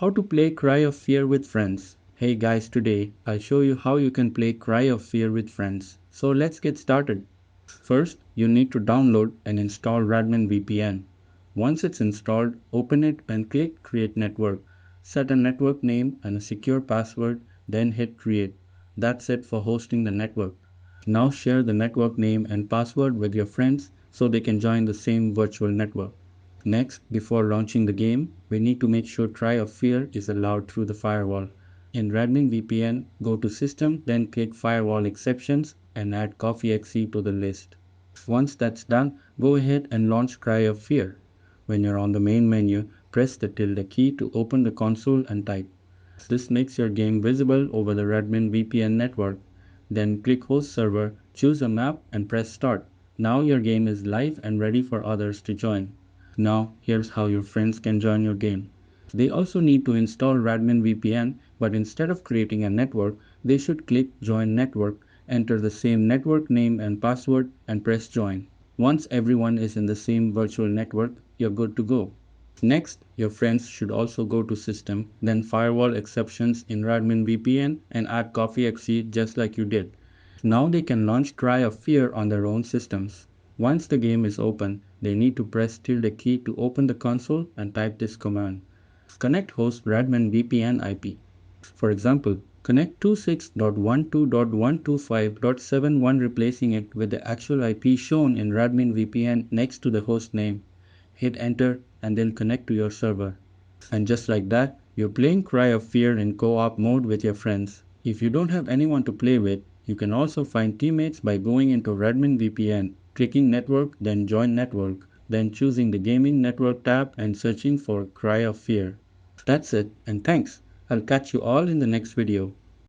How to play Cry of Fear with friends. Hey guys, today I'll show you how you can play Cry of Fear with friends. So let's get started. First, you need to download and install Radmin VPN. Once it's installed, open it and click Create Network. Set a network name and a secure password, then hit Create. That's it for hosting the network. Now share the network name and password with your friends so they can join the same virtual network. Next, before launching the game, we need to make sure Cry of Fear is allowed through the firewall. In Radmin VPN, go to System, then click Firewall Exceptions and add CoffeeXC to the list. Once that's done, go ahead and launch Cry of Fear. When you're on the main menu, press the tilde key to open the console and type. This makes your game visible over the Radmin VPN network. Then click Host Server, choose a map and press Start. Now your game is live and ready for others to join. Now here's how your friends can join your game. They also need to install Radmin VPN, but instead of creating a network, they should click Join Network, enter the same network name and password, and press Join. Once everyone is in the same virtual network, you're good to go. Next, your friends should also go to System, then Firewall Exceptions in Radmin VPN and add CoffeeXC just like you did. Now they can launch Cry of Fear on their own systems. Once the game is open, they need to press tilde key to open the console and type this command. Connect host Radmin VPN IP. For example, connect 26.12.125.71 replacing it with the actual IP shown in Radmin VPN next to the host name. Hit enter and they'll connect to your server. And just like that, you're playing Cry of Fear in co-op mode with your friends. If you don't have anyone to play with, you can also find teammates by going into Radmin VPN, clicking Network, then Join Network, then choosing the Gaming Network tab and searching for Cry of Fear. That's it, and thanks. I'll catch you all in the next video.